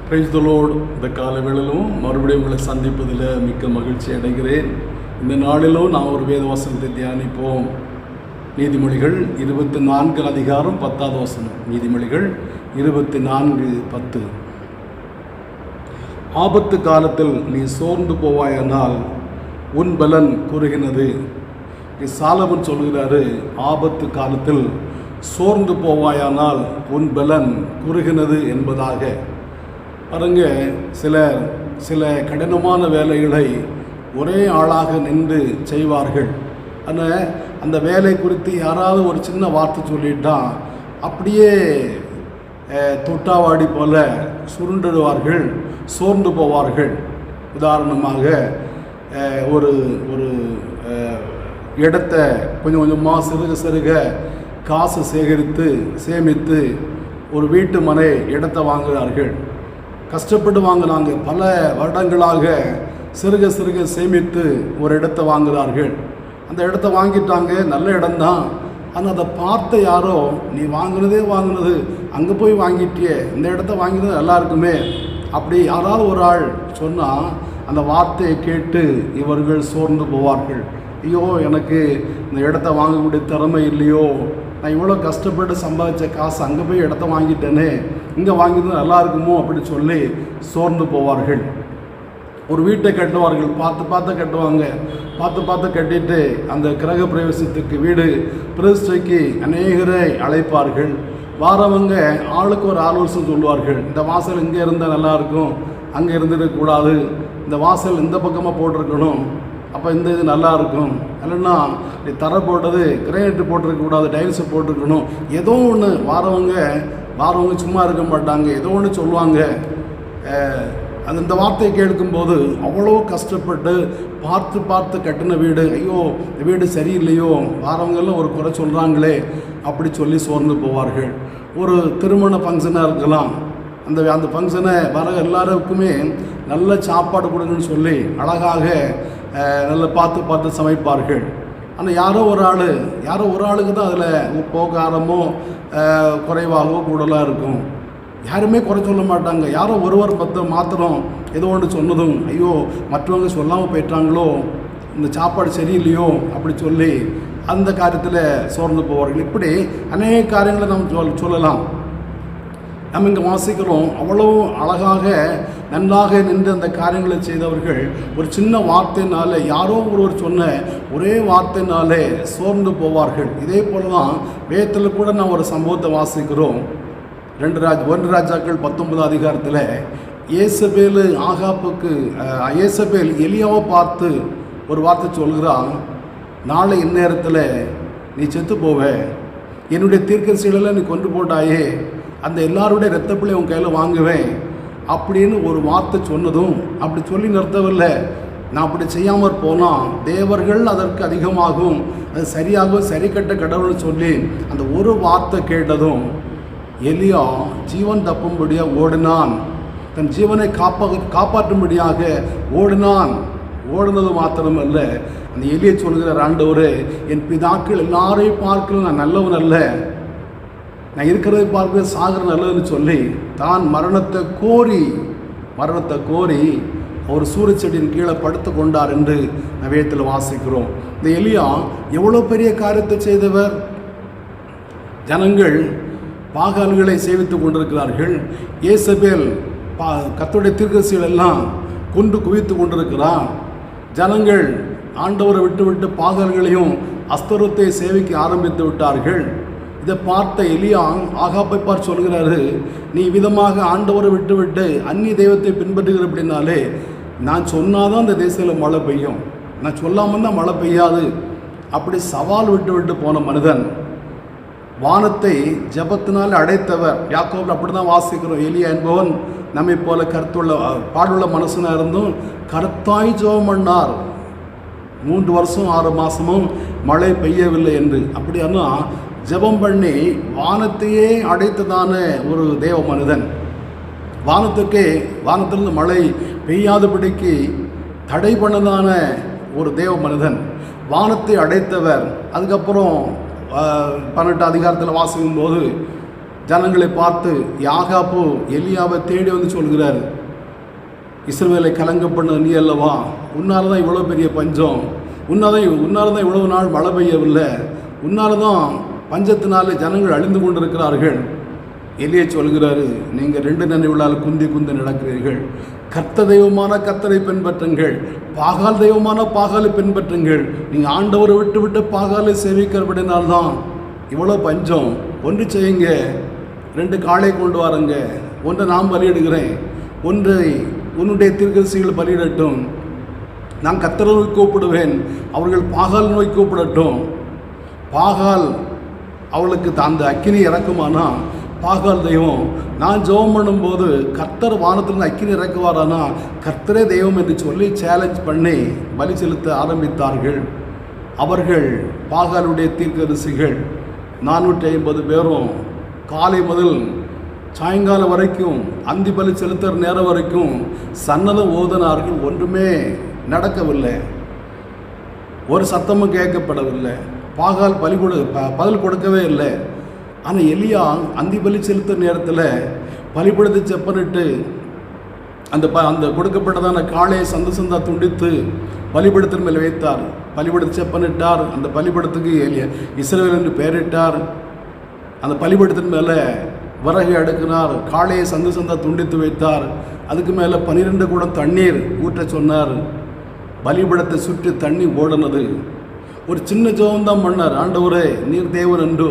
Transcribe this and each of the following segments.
Praise the Lord. இந்த காலவேளையிலும் மறுபடியும் உங்களை சந்திப்பதில் மிக்க மகிழ்ச்சி அடைகிறேன். இந்த நாளிலும் நான் ஒரு வேத வசனத்தை தியானிப்போம். நீதிமொழிகள் 24 அதிகாரம் 10வது வசனம். நீதிமொழிகள் 24:10. ஆபத்து காலத்தில் நீ சோர்ந்து போவாயானால் உன் பலன் குறுகினது. சாலமன் சொல்கிறாரு, ஆபத்து காலத்தில் சோர்ந்து போவாயானால் உன் பலன் குறுகினது என்பதாக. பாருங்க, சில கடினமான வேலைகளை ஒரே ஆளாக நின்று செய்வார்கள். ஆனால் அந்த வேலை குறித்து யாராவது ஒரு சின்ன வார்த்தை சொல்லிட்டா அப்படியே தொட்டாவாடி போல சுருண்டுடுவார்கள், சோர்ந்து போவார்கள். உதாரணமாக ஒரு ஒரு இடத்த கொஞ்சம் கொஞ்சமாக சிறுக காசு சேமித்து ஒரு வீட்டு மனை இடத்தை வாங்குகிறார்கள். கஷ்டப்பட்டு வாங்கினாங்க. பல வருடங்களாக சிறுக சேமித்து ஒரு இடத்தை வாங்குகிறார்கள். அந்த இடத்த வாங்கிட்டாங்க, நல்ல இடம்தான். ஆனால் அதை பார்த்த யாரோ, நீ வாங்கினது அங்கே போய் வாங்கிட்டியே, இந்த இடத்த வாங்கினது நல்லா இருக்குமே அப்படி யாராவது ஒரு ஆள் சொன்னால் அந்த வார்த்தையை கேட்டு இவர்கள் சோர்ந்து போவார்கள். ஐயோ, எனக்கு இந்த இடத்த வாங்கக்கூடிய திறமை இல்லையோ, நான் இவ்வளோ கஷ்டப்பட்டு சம்பாதிச்ச காசு அங்கே போய் இடத்த வாங்கிட்டேனே, இங்கே வாங்கினது நல்லா இருக்குமோ அப்படி சொல்லி சோர்ந்து போவார்கள். ஒரு வீட்டை கட்டுவார்கள், பார்த்து கட்டுவாங்க. பார்த்து கட்டிட்டு அந்த கிரக பிரவேசத்துக்கு, வீடு பிரதிஷ்டைக்கு அநேகரை அழைப்பார்கள். வாரவங்க ஆளுக்கு ஒரு ஆலோசனை சொல்லுவார்கள். இந்த வாசல் இங்கே இருந்தால் நல்லாயிருக்கும், அங்கே இருந்துடக்கூடாது, இந்த வாசல் இந்த பக்கமாக போட்டிருக்கணும், அப்போ இந்த இது நல்லா இருக்கும், இல்லைன்னா நீ தர போட்டது கிரேனைட்டு போட்டிருக்கக்கூடாது, டைல்ஸை போட்டிருக்கணும். ஏதோ ஒன்று வாரவங்க சும்மா இருக்க மாட்டாங்க, ஏதோ ஒன்று சொல்லுவாங்க. அது இந்த வார்த்தையை கேட்கும்போது அவ்வளோ கஷ்டப்பட்டு பார்த்து கட்டின வீடு, ஐயோ இந்த வீடு சரியில்லையோ, வாரவங்கெல்லாம் ஒரு குறை சொல்கிறாங்களே அப்படி சொல்லி சோர்ந்து போவார்கள். ஒரு திருமண ஃபங்க்ஷனாக இருக்கலாம், அந்த ஃபங்க்ஷனை வர எல்லாருக்குமே நல்ல சாப்பாடு கொடுங்கன்னு சொல்லி அழகாக நல்லா பார்த்து சமைப்பார்கள். ஆனால் யாரோ ஒரு ஆளுக்கு தான் அதில் உப்போ காரமோ குறைவாகவோ கூடலாக இருக்கும். யாருமே குறை சொல்ல மாட்டாங்க. யாரோ ஒருவர் மாத்திரம் ஏதோ ஒன்று சொன்னதும், ஐயோ மற்றவங்க சொல்லாமல் போயிட்டாங்களோ, இந்த சாப்பாடு சரியில்லையோ அப்படி சொல்லி அந்த காரியத்தில் சோர்ந்து போவார்கள். இப்படி அநேக காரியங்களை நம்ம சொல்லலாம். நம்ம இங்கே வாசிக்கிறோம், அவ்வளோ அழகாக நன்றாக நின்று அந்த காரியங்களை செய்தவர்கள் ஒரு சின்ன வார்த்தையினாலே, யாரோ ஒருவர் சொன்ன ஒரே வார்த்தையினாலே சோர்ந்து போவார்கள். இதே போல தான் வேதத்தில் கூட நாம் ஒரு சம்பவத்தை வாசிக்கிறோம். 1 ராஜாக்கள் 19 அதிகாரத்தில் ஏசபேல் எலியாவை பார்த்து ஒரு வார்த்தை சொல்கிறான். நாளை இந்நேரத்தில் நீ செத்து போவ, என்னுடைய தீர்க்கதரிசிகளெல்லாம் நீ கொண்டு போட்டாயே, அந்த எல்லாருடைய இரத்தப்பிள்ளை உன் கையில் வாங்குவேன் அப்படின்னு ஒரு வார்த்தை சொன்னதும், அப்படி சொல்லி நிறுத்தவில்லை, நான் அப்படி செய்யாமல் போனால் தேவர்கள் அதற்கு அதிகமாகும், அது சரியாகும், சரி கட்ட கடவுள்னு சொல்லி அந்த ஒரு வார்த்தை கேட்டதும் எலியா ஜீவன் தப்பும்படியாக ஓடினான். தன் ஜீவனை காப்பாற்றும்படியாக ஓடினது மாத்திரமல்ல, அந்த எலியை சொல்கிறார், ஆண்டவரே என் பிதாக்கள் எல்லாரையும் பார்க்கல நான் நல்லவன் அல்ல, நான் இருக்கிறதை பார்க்க சாகிற நல்லதுன்னு சொல்லி தான் மரணத்தை கோரி அவர் சூரியச்செடியின் கீழே படுத்து கொண்டார் என்று வேதத்தில் வாசிக்கிறோம். இந்த எலியா எவ்வளோ பெரிய காரியத்தை செய்தவர். ஜனங்கள் பாகால்களை சேவித்து கொண்டிருக்கிறார்கள். ஏசபேல் கர்த்தருடைய தீர்க்கதரிசிகள் எல்லாம் கொண்டு குவித்து கொண்டிருக்கிறார். ஜனங்கள் ஆண்டவரை விட்டு பாகால்களையும் அஸ்தரத்தை சேவிக்க ஆரம்பித்து விட்டார்கள். இதை பார்த்த எலியா ஆகாப்பை பார்த்து சொல்கிறாரு, நீ விதமாக ஆண்டவரை விட்டு அந்நிய தெய்வத்தை பின்பற்றுகிற அப்படின்னாலே, நான் சொன்னாதான் அந்த தேசத்தில் மழை பெய்யும், நான் சொல்லாமல் தான் மழை பெய்யாது அப்படி சவால் விட்டு போன மனிதன் வானத்தை ஜபத்தினால் அடைத்தவர். யாக்கோபில் அப்படி தான் வாசிக்கிறோம். எலியா என்பவன் நம்மை போல பாடுள்ள மனசனாக இருந்தும் கருத்தாய் ஜெபம் பண்ணார். 3 வருஷம் 6 மாதமும் மழை பெய்யவில்லை என்று. அப்படியானா ஜெபம் பண்ணி வானத்தையே அடைத்ததான ஒரு தேவ மனிதன், வானத்திலிருந்து மழை பெய்யாதபடிக்கு தடை பண்ணதான ஒரு தேவ மனிதன், வானத்தை அடைத்தவர். அதுக்கப்புறம் 18 அதிகாரத்தில் வாசிக்கும் போது ஜனங்களை பார்த்து யாகாப்பு எலியாவை தேடி வந்து சொல்கிறார், இஸ்ரவேலை கலங்க பண்ண நீ அல்லவா, உன்னால தான் இவ்வளோ பெரிய பஞ்சம், உன்னால தான் இவ்வளவு நாள் மழை பெய்யவில்லை, உன்னால தான் பஞ்சத்தினாலே ஜனங்கள் அழிந்து கொண்டிருக்கிறார்கள். எலியா சொல்கிறாரு, நீங்கள் 2 நினைவுகளால் குந்தி நடக்கிறீர்கள். கர்த்த தெய்வமான கர்த்தரை பின்பற்றுங்கள், பாகால் தெய்வமான பாகாலை பின்பற்றுங்கள். நீங்கள் ஆண்டவரை விட்டு பாகாலை சேவிக்கிறபடினால்தான் இவ்வளோ பஞ்சம். ஒன்று செய்யுங்க, 2 காளை கொண்டு வாருங்க, ஒன்றை நான் பலியிடுகிறேன், ஒன்றை உன்னுடைய தீர்க்கதரிசிகள் பலியிடட்டும். நான் கர்த்தரை நோக்கி கூப்பிடுவேன், அவர்கள் பாகால் நோக்கி கூப்பிடட்டும். பாகால் அவளுக்கு அந்த அக்கினி இறக்குமானா, பாகால் தெய்வம் நான் ஜெபம் பண்ணும்போது கர்த்தர் வானத்திலிருந்து அக்கினி இறக்குவாரானா கர்த்தரே தெய்வம் என்று சொல்லி சேலஞ்ச் பண்ணி பலி செலுத்த ஆரம்பித்தார்கள். அவர்கள் பாகாலுடைய தீர்க்கதரிசிகள் 450 பேரும் காலை முதல் சாயங்காலம் வரைக்கும் அந்தி பலி செலுத்துகிற நேரம் வரைக்கும் சன்னதம் ஓதினார்கள். ஒன்றுமே நடக்கவில்லை, ஒரு சத்தமும் கேட்கப்படவில்லை. பாகால் பதில் கொடுக்கவே இல்லை. ஆனால் எலியா அந்தி பலி செலுத்துகிற நேரத்தில் பலிபடத்தை செப்பனிட்டு அந்த கொடுக்கப்பட்டதான காளையை சந்தா துண்டித்து பலிபடத்தின் மேலே வைத்தார். பலிபடத்தை செப்பனிட்டார். அந்த பலிபடத்துக்கு இஸ்ரவேல் என்று பெயரிட்டார். அந்த பலிபடத்தின் மேலே விறகு அடுக்கினார். காளையை சந்தா துண்டித்து வைத்தார். அதுக்கு மேலே 12 குடம் தண்ணீர் ஊற்ற சொன்னார். பலிபடத்தை சுற்றி தண்ணி ஓடினது. ஒரு சின்ன ஜெபம்தான் பண்ணார், ஆண்டவரே நீர் தேவன் என்று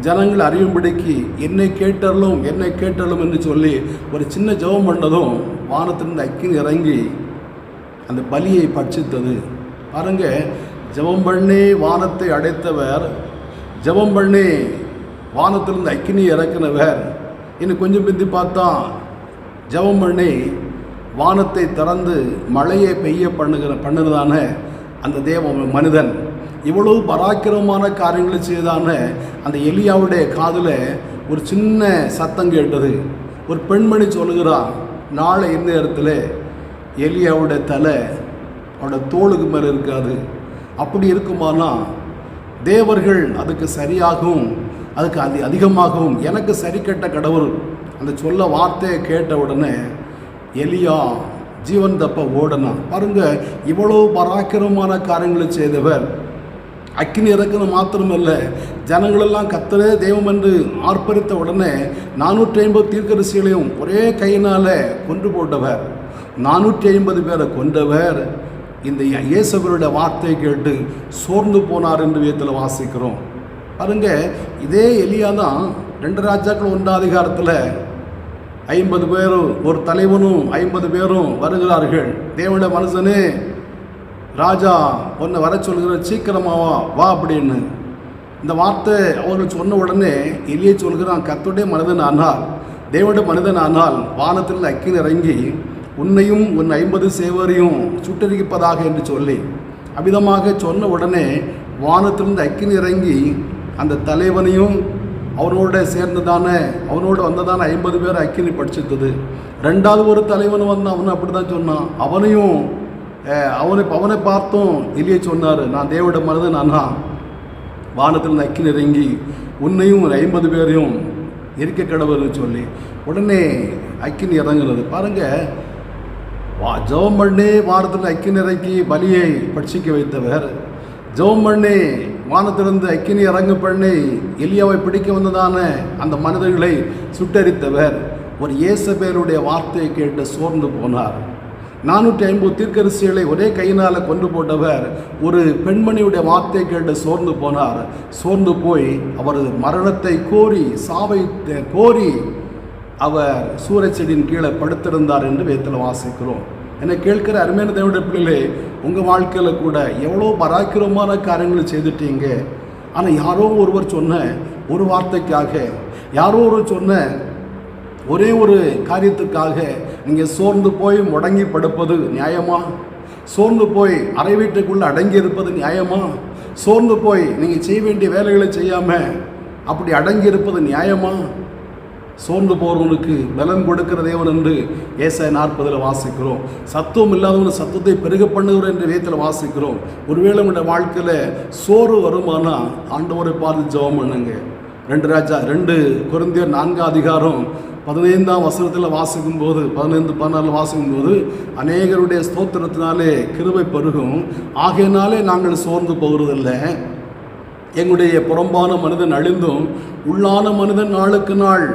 ஜனங்கள் அறியும்படிக்கு என்னை கேட்டறலும் என்று சொல்லி ஒரு சின்ன ஜெபம் பண்ணதும் வானத்திலிருந்து அக்கினி இறங்கி அந்த பலியை பட்சித்தது. பாருங்க, ஜெபம் பண்ணி வானத்தை அடைத்தவர், ஜெபம் பண்ணி வானத்திலிருந்து அக்கினி இறக்கினவர். இன்னும் கொஞ்சம் பிந்தி பார்த்தா ஜெபம் பண்ணி வானத்தை திறந்து மழையை பெய்ய பண்ணுறதான அந்த மனிதன் இவ்வளவு பராக்கிரமான காரியங்களை செய்தான அந்த எலியாவுடைய காதில் ஒரு சின்ன சத்தம் கேட்டது. ஒரு பெண்மணி சொல்லுகிறான், நாளை இந்த இடத்துல எலியாவுடைய தலை அவனோட தோளுக்கு மேலே இருக்காது. அப்படி இருக்குமானா தேவர்கள் அதுக்கு சரியாகவும் அதுக்கு அதிகமாகவும் எனக்கு சரி கட்ட கடவுள் அந்த சொல்ல வார்த்தையை கேட்ட உடனே எலியா ஜீவன் தப்ப ஓடனா. பாருங்க, இவ்வளவு பராக்கிரமான காரியங்களை செய்தவர். அக்கினி இறக்குறது மாத்திரமல்ல, ஜனங்களெல்லாம் கர்த்தரே தெய்வம் என்று ஆர்ப்பரித்த உடனே 450 தீர்க்கதரிசிகளையும் ஒரே கையினால் கொன்று போட்டவர். 450 பேரை கொண்டவர் இந்த இயேசுவருடைய வார்த்தையை கேட்டு சோர்ந்து போனார் என்று வேதத்தில் வாசிக்கிறோம். பாருங்க, இதே எலியா தான் 2 ராஜாக்கள் 1 அதிகாரத்தில் 50 பேரும் ஒரு தலைவனும் 50 பேரும் வருகிறார்கள். தேவனுடைய மனுஷனே, ராஜா ஒன்று வர சொல்கிற, சீக்கிரமாவா வா அப்படின்னு. இந்த வார்த்தை அவர்கள் சொன்ன உடனே எலியை சொல்கிறான், கர்த்தருடைய மனிதன் ஆனால் தேவனுடைய மனிதன் ஆனால் வானத்தில் அக்கினி இறங்கி உன்னையும் உன் 50 சேவரையும் சுட்டரிப்பதாக என்று சொல்லி அவ்விதமாக சொன்ன உடனே வானத்திலிருந்து அக்கினி இறங்கி அந்த தலைவனையும் அவனோட அவனோடு வந்ததான 50 பேர் அக்கினி படிச்சிருந்தது. 2வது ஒரு தலைவன் வந்து அவனை அப்படி தான் சொன்னான். அவனை பார்த்தும் எலியை சொன்னார், நான் தேவனுடைய மனிதன் ஆனா வானத்தில் அக்கினி இறங்கி உன்னையும் 50 பேரையும் எரிக்க கடவுள்னு சொல்லி உடனே அக்கினி இறங்குறது. பாருங்க, ஜெபம் பண்ணி வானத்தில் அக்கினி இறக்கி பலியை பட்சிக்க வைத்தவர், ஜெபம் பண்ணி வானத்திலிருந்து அக்கினி இறங்கு பண்ணி எலியாவை பிடிக்க வந்ததான அந்த மனிதர்களை சுட்டரித்தவர் ஒரு இயேசபேலுடைய வார்த்தையை கேட்டு சோர்ந்து போனார். 450 தீர்க்கதரிசிகளை ஒரே கையினால் கொண்டு போட்டவர் ஒரு பெண்மணியுடைய வார்த்தையை கேட்டு சோர்ந்து போனார். சோர்ந்து போய் அவர் மரணத்தை கோரி சாவை கோரி அவர் சூரச்செடியின் கீழே படுத்திருந்தார் என்று வேதத்தில் வாசிக்கிறோம். என்னை கேட்கிற அருமையான தேவனுடைய பிள்ளைகளே, உங்கள் வாழ்க்கையில் கூட எவ்வளோ பராக்கிரமான காரியங்களை செய்துட்டீங்க. ஆனால் யாரோ ஒருவர் சொன்ன ஒரு வார்த்தைக்காக, யாரோ ஒருவர் சொன்ன ஒரே ஒரு காரியத்துக்காக நீங்கள் சோர்ந்து போய் முடங்கி படுப்பது நியாயமா? சோர்ந்து போய் அறை வீட்டுக்குள்ளே அடங்கி இருப்பது நியாயமா? சோர்ந்து போய் நீங்கள் செய்ய வேண்டிய வேலைகளை செய்யாமல் அப்படி அடங்கி இருப்பது நியாயமா? சோர்ந்து போகிறவனுக்கு பலன் கொடுக்கிற தேவன் என்று ஏசாயா 40 வாசிக்கிறோம். சத்துவம் இல்லாதவனு சத்துவத்தை பெருக பண்ணுகிற என்று வேதத்தில் வாசிக்கிறோம். ஒருவேளை உங்களுடைய வாழ்க்கையில் சோறு வருமானா ஆண்டவரை பார்த்து ஜெபம் பண்ணுங்க. 2 கொரிந்தியர் 4:15 வாசிக்கும்போது 15-16 வாசிக்கும்போது அநேகருடைய ஸ்தோத்திரத்தினாலே கிருபை பெருகும், ஆகையினாலே நாங்கள் சோர்ந்து போகிறதில்லை. எங்களுடைய புறம்பான மனிதன் அழிந்தும் உள்ளான மனிதன் நாளுக்கு நாள்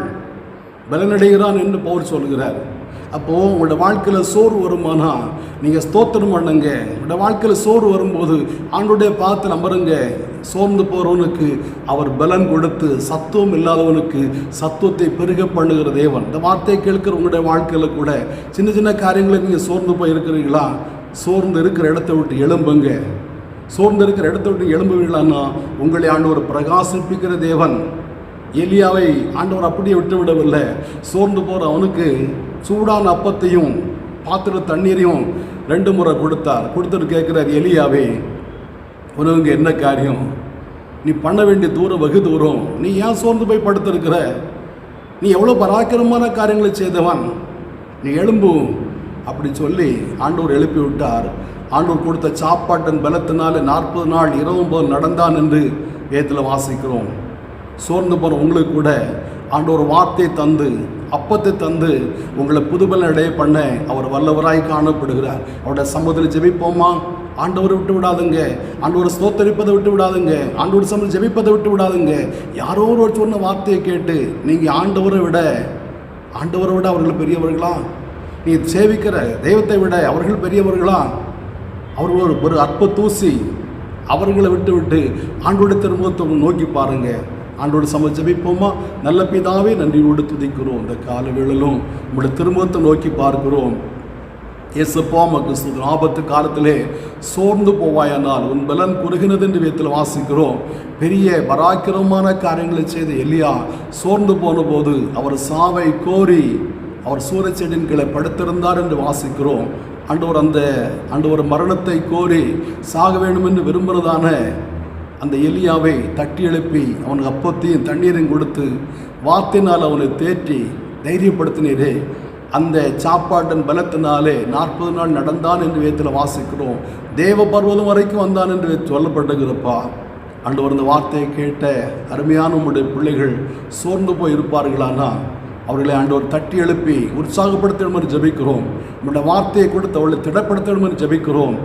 பலனடைகிறான் என்று பவுல் சொல்கிறார். அப்போது உங்களோட வாழ்க்கையில் சோர்வு வருமானா நீங்கள் ஸ்தோத்திரம் பண்ணுங்க. உங்களோட வாழ்க்கையில் சோர்வு வரும்போது ஆண்டோடைய பார்த்து நம்புறங்க. சோர்ந்து போகிறவனுக்கு அவர் பலன் கொடுத்து சத்துவம் இல்லாதவனுக்கு சத்துவத்தை பெருக பண்ணுகிற தேவன். இந்த வார்த்தையை கேட்கிற உங்களுடைய வாழ்க்கையில் கூட சின்ன சின்ன காரியங்களை நீங்கள் சோர்ந்து போய் இருக்கிறீங்களா? சோர்ந்து இருக்கிற இடத்த விட்டு எழும்புங்க. சோர்ந்து இருக்கிற இடத்த விட்டு எழும்புவீங்களான்னா உங்களை ஆண்டவர் பிரகாசிப்பிக்கிற தேவன். எலியாவை ஆண்டவர் அப்படியே விட்டு விடவில்லை. சோர்ந்து போகிற அவனுக்கு சூடான அப்பத்தையும் பாத்திர தண்ணீரையும் 2 முறை கொடுத்துட்டு கேட்குறார், எலியாவே உனக்கு என்ன காரியம்? நீ பண்ண வேண்டிய தூரம் வெகு தூரம், நீ ஏன் சோர்ந்து போய் படுத்திருக்கிற? நீ எவ்வளோ பராக்கிரமான காரியங்களை செய்தவன், நீ எழும்பு அப்படி சொல்லி ஆண்டவர் எழுப்பி விட்டார். ஆண்டவர் கொடுத்த சாப்பாட்டின் பலத்தினால 40 நாள் இரவும் போல் நடந்தான் என்று வேதத்தில் வாசிக்கிறோம். சோர்ந்து போகிற உங்களுக்கு கூட ஆண்டவர் வார்த்தை தந்து அப்பத்தை தந்து உங்களை புதுபலன் அடைய பண்ண அவர் வல்லவராய் காணப்படுகிறார். அவருடைய சமூகத்தில் ஜெபிப்போமா? ஆண்டவரை விட்டு விடாதுங்க. ஆண்டவரை ஸ்தோத்தரிப்பதை விட்டு விடாதுங்க. ஆண்டவர் சமூகத்தில் ஜெபிப்பதை விட்டு விடாதுங்க. யாரோ ஒரு சொன்ன வார்த்தையை கேட்டு நீங்கள் ஆண்டவரை விட அவர்கள் பெரியவர்களா? நீ சேவிக்கிற தெய்வத்தை விட அவர்கள் பெரியவர்களா? அவர்கள் ஒரு அற்ப தூசி. அவர்களை விட்டு ஆண்டோடைய திருமுகத்தை நோக்கி பாருங்க. ஆண்டோடு சமூகம் ஜெபிப்போமா? நல்ல பிதாவே, நன்றியோடு துதிக்கிறோம். இந்த கால வேளையிலும் உங்களுடைய திருமுகத்தை நோக்கி பார்க்கிறோம். இயேசுப்பா மக்கு ஆபத்து காலத்திலே சோர்ந்து போவாயானால் உன் பலன் குறுகினது என்று வேதத்தில் வாசிக்கிறோம். பெரிய பராக்கிரமான காரியங்களை செய்த எலியா சோர்ந்து போன போது அவர் சாவை கோரி அவர் சூரியச்செடியின் கீழே படுத்திருந்தார் என்று வாசிக்கிறோம். ஆண்டவர் மரணத்தை கோரி சாக வேண்டும் என்று விரும்புகிறதான அந்த எலியாவை தட்டி எழுப்பி அவனுக்கு அப்பத்தையும் தண்ணீரையும் கொடுத்து வார்த்தையினால் அவனை தேற்றி தைரியப்படுத்தினீரே. அந்த சாப்பாட்டின் பலத்தினாலே 40 நாள் நடந்தான் என்று வேதத்தில் வாசிக்கிறோம். தேவ பர்வதம் வரைக்கும் வந்தான் என்று சொல்லப்பட்டுகிறப்பா. ஆண்டவர் இந்த வார்த்தையை கேட்ட அருமையான உங்களுடைய பிள்ளைகள் சோர்ந்து போய் இருப்பார்களானா அவர்களை ஆண்டவர் தட்டி எழுப்பி உற்சாகப்படுத்தணும் என்று ஜெபிக்கிறோம். உங்களுடைய வார்த்தையை கொடுத்து அவர்களை திடப்படுத்தணும் என்று ஜெபிக்கிறோம்.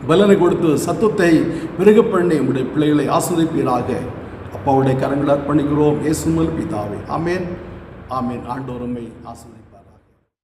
பலனை கொடுத்து சத்துவத்தை பெருக பண்ணி உங்களுடைய பிள்ளைகளை ஆஸ்வதிப்பீராக. அப்பாவுடைய கரங்களை அர்ப்பணிக்கிறோம். இயேசுவின் பிதாவே, ஆமேன். ஆமேன். ஆண்டவர் உம்மை ஆசீர்வதிப்பார்.